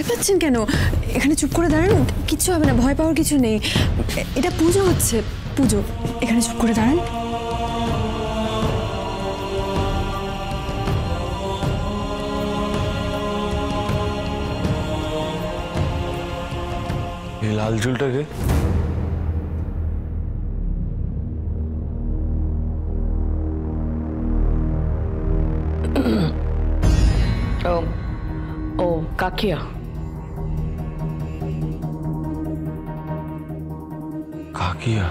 ভয় পাচ্ছেন কেন? এখানে চুপ করে দাঁড়ান, কিচ্ছু হবে না, ভয় পাওয়ার কিছু নেই। এটা পুজো হচ্ছে, পুজো। এখানে চুপ করে দাঁড়ান। এই লাল চুলটাকে? ও কাকিয়া। কাকিয়া?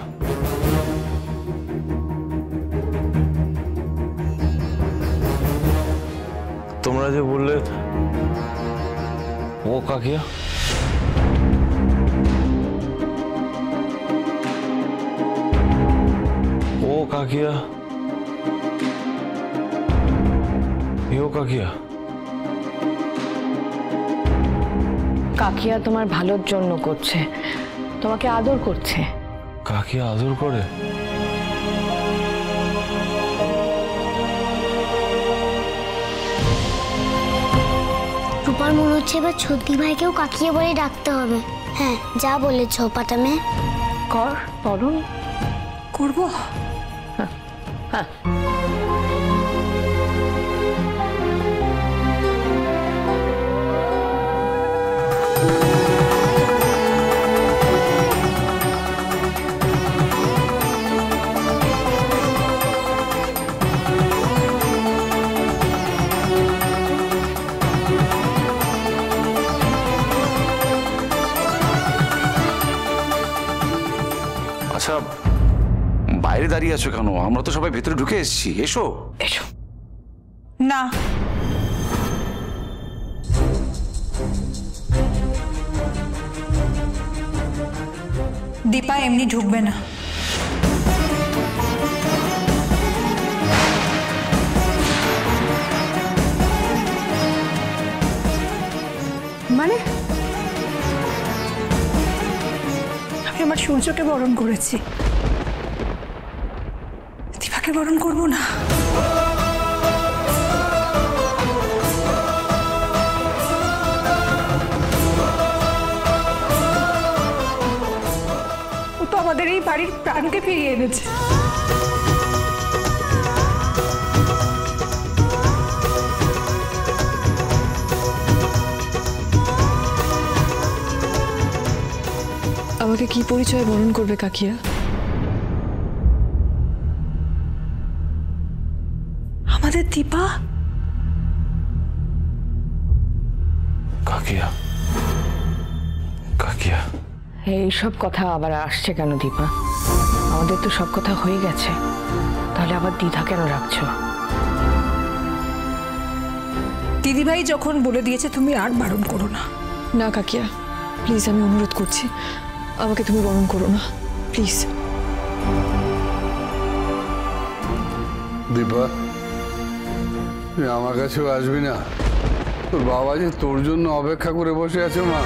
তোমরা যে বললে ও কাকিয়া, ও কাকিয়া, এও কাকিয়া। কাকিয়া তোমার ভালোর জন্য করছে, তোমাকে আদর করছে। কাকিয়া আদর করে? রূপার মনে হচ্ছে এবার ছত্তি ভাইকেও কাকিয়ে বলে ডাকতে হবে। হ্যাঁ, যা বলেছ পাটা মেয়ে। কর, পড়ুন। করবো? হ্যাঁ। আচ্ছা, বাইরে দাঁড়িয়ে আছো কেন? আমরা তো সবাই ভেতরে ঢুকে এসেছি, এসো। এসো। না, দীপা এমনি ঢুকবে না। মানে আমি আমার সূর্যকে বরণ করেছি, দীপাকে বরণ করবো না। ও তো আমাদের এই বাড়ির প্রাণকে ফিরিয়ে এনেছে। আমাকে কি পরিচয় বরণ করবে কাকিয়া? আমাদের দীপা। কাকিয়া, কাকিয়া। এইসব কথা আবার আসছে কেন দীপা? আমাদের তো সব কথা হয়ে গেছে, তাহলে আবার দ্বিধা কেন রাখছো? দিদিভাই যখন বলে দিয়েছে তুমি আর বারণ করো না। না কাকিয়া, প্লিজ, আমি অনুরোধ করছি, আমাকে তুমি বরণ করো না, প্লিজ। দীপা, তুই আমার কাছেও আসবি না? তোর বাবা যে তোর জন্য অপেক্ষা করে বসে আছে। মা,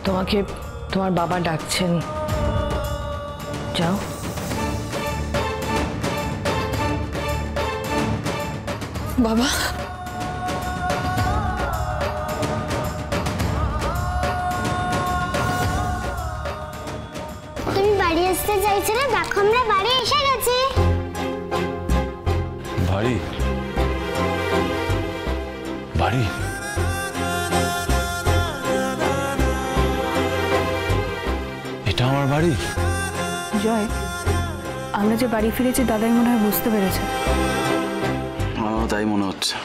তোমাকে তোমার বাবা ডাকছেন, যাও। বাবা, তুমি বাড়ি আসতে চাইছিলে, দেখো আমরা বাড়ি এসে গেছি। বাড়ি? বাড়ি? এটা আমার বাড়ি? জয়, আমরা যে বাড়ি ফিরেছি দাদাই মনে হয় বুঝতে পেরেছে। তাই মনে হচ্ছে।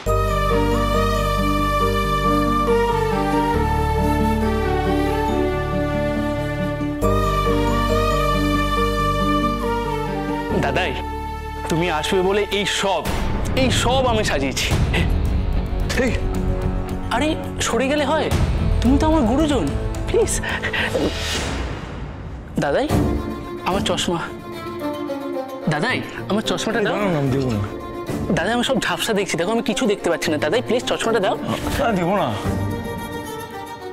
দাদাই, তুমি আসবে বলে এই সব আমি সাজিয়েছি। আরে সরে গেলে হয়? তুমি তো আমার গুরুজন, প্লিজ। দাদাই, আমার চশমা। দাদাই, আমার চশমাটা দাও। দাদাই, আমি সব ঝাপসা দেখছি, দেখো আমি কিছু দেখতে পাচ্ছি না। দাদাই প্লিজ চশমাটা দাও। দিব না।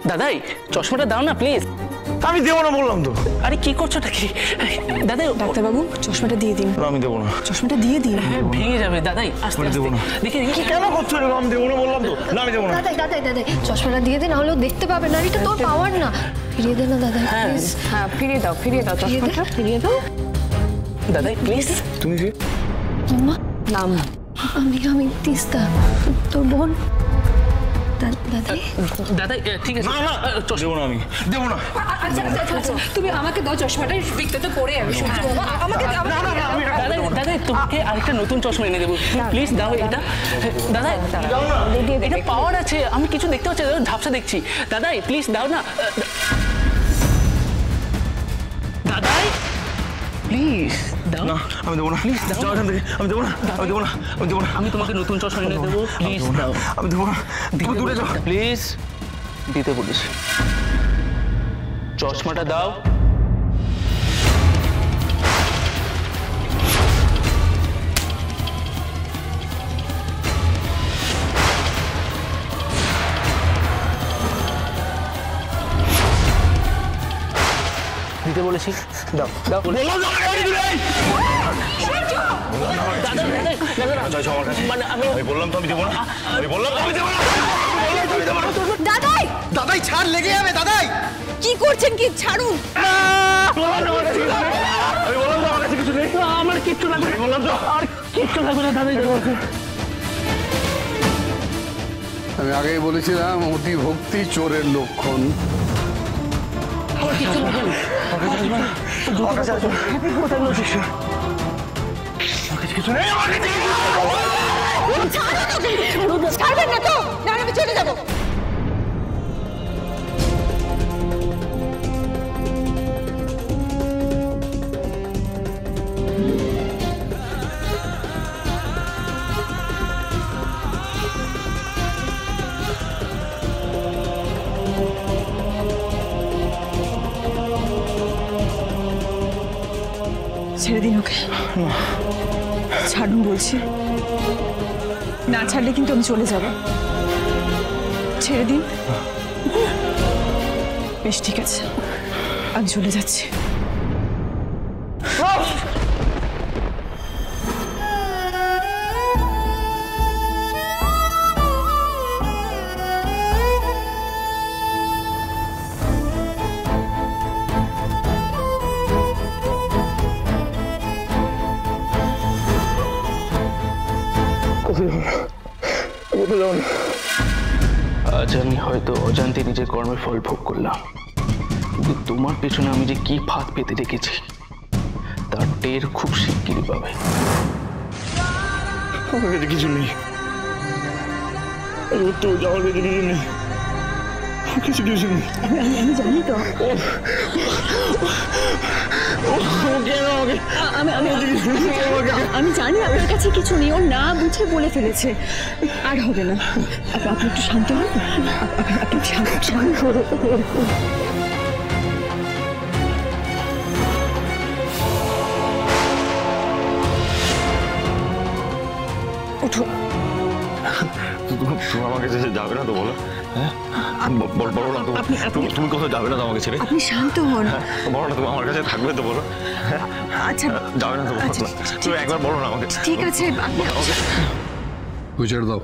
দাদাই চশমাটা দাও না প্লিজ। আমি দেবো না বললাম তো। আরে কি করছোটা কি দাদাই? ডাক্তারবাবু চশমাটা দিয়ে দিন। না, আমি দেবো না। চশমাটা দিয়ে দিন। হ্যাঁ, ভেঙে যাবে দাদাই, আস্তে আমি দেবো আস্তে না। দেখে দেখে কেন করছো এরকম? আমি দেবো না বললাম তো। না, আমি দেবো না। দাদাই দাদাই দাদাই চশমাটা দিয়ে দিন, নাহলে দেখতে পাবে না। এটা তোর পাওয়ার না। ফিরিয়ে দে না দাদাই প্লিজ। হ্যাঁ ফিরিয়ে দাও চশমাটা ফিরিয়ে দাও। দাদাই প্লিজ। তুমি কি? মাম্মা নাম আমি তিস্তা, তোর বোন। দাদাই দাদাই ঠিক আছে। না, দেবো না, আমি দেবো না। আচ্ছা তুমি আমাকে দাও চশমাটা, বিকতে তো পড়ে আমি শুনছি। আমাকে দাও। দাদাই দাদাই তোমাকে আরেকটা নতুন চশমা এনে দেবো, প্লিজ দাও এটা। দাদাই এটা পাওয়ার আছে, আমি কিছু দেখতে পাচ্ছি, ঝাপসা দেখছি। দাদাই প্লিজ দাও না। দাদাই প্লিজ দাও না, আমি দেবো না। প্লিজ দাও। যাও এখান থেকে। আমি দেবো না, আমি দেবো না, আমি দেবো না। আমি তোমাকে নতুন চশমা এনে দেবো, প্লিজ দাও। আমি দেবো না। তুমি দূরে যাও। প্লিজ দিতে বলিস, চশমাটা দাও। দিতে বলেছি, দাও দাও। মানে আমি বললাম তো আমি দেবো না। আমি বললাম তো আমি দেবো না। দাদাই দাদাই ছাড়, লেগে যাবে দাদাই। কি করছেন? কি ছাড়ুন। আমি বললাম তো আমার কাছে কিছু নেই। আমার কিচ্ছু লাগবে না, বললাম তো। আর কিচ্ছু লাগবে না দাদাই। আমি আগেই বলেছিলাম অতি ভক্তি চোরের লক্ষণ। আমার কিচ্ছু লাগবে না। ছাড়বেন না তো, না আমি চলে যাবো। ছেড়ে দিন ওকে, ছাড়ুন বলছি। না ছাড়লে কিন্তু আমি চলে যাব। ছেড়ে দিন। বেশ ঠিক আছে, আমি চলে যাচ্ছি। আজ আমি হয়তো অজান্তে নিজের কর্মের ফল ভোগ করলাম, কিন্তু তোমার পেছনে আমি যে কি ফাঁদ পেতে রেখেছি তার টের খুব শিগগিরই পাবে। আমার কাছে কিছু নেই। আমার কাছে কিছু নেই। কিছু নেই। আমি জানি তো। আমি জানি আপনার কাছে কিছু নেই। ও না বুঝে বলে ফেলেছে, আর হবে না। আপনি একটু শান্ত হন। আপনি শান্ত উঠুন। তুমি আমার কাছে যাবে না তো বলো? হ্যাঁ, বলো না তো। তুমি কোথাও যাবে না তো আমাকে ছেড়ে? আপনি শান্ত হন। বলো না, তুমি আমার কাছে থাকবে তো বলো? আচ্ছা যাবে না তো? তুমি একবার বলো না আমাকে। ঠিক আছে, ছেড়ে দাও।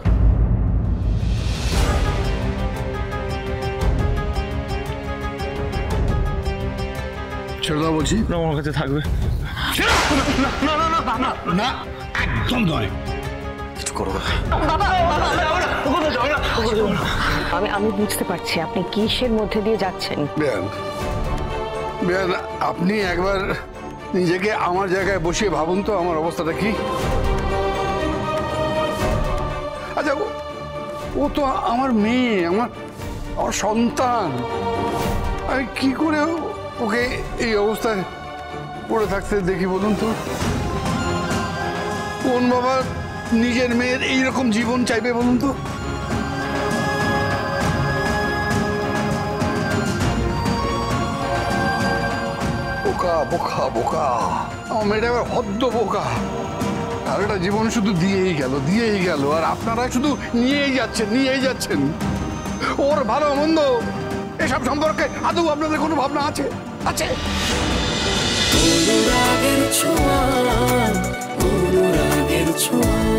ছেড়ে দাও বলছি। না, আমার কাছে থাকবে। না একদম নয়। কিছু করো না। আমি বুঝতে পারছি আপনি কিসের মধ্যে দিয়ে যাচ্ছেন। বেয়ান, আপনি একবার নিজেকে আমার জায়গায় বসিয়ে ভাবুন তো আমার অবস্থাটা কি। আচ্ছা, ও তো আমার মেয়ে, আমার সন্তান। আমি কি করে ওকে এই অবস্থায় পড়ে থাকতে দেখি বলুন তো? কোন বাবা নিজের মেয়ের এইরকম জীবন চাইবে বলুন তো? বোকা বোকা বোকা, আমার মেয়েটা এবার হদ্দ বোকা। আর একটা জীবন শুধু দিয়েই গেল, আর আপনারা শুধু নিয়েই যাচ্ছেন। ওর ভালো মন্দ এসব সম্পর্কে আদৌ আপনাদের কোনো ভাবনা আছে? আছে? অনুরাগের ছোঁয়া, অনুরাগের ছোঁয়া।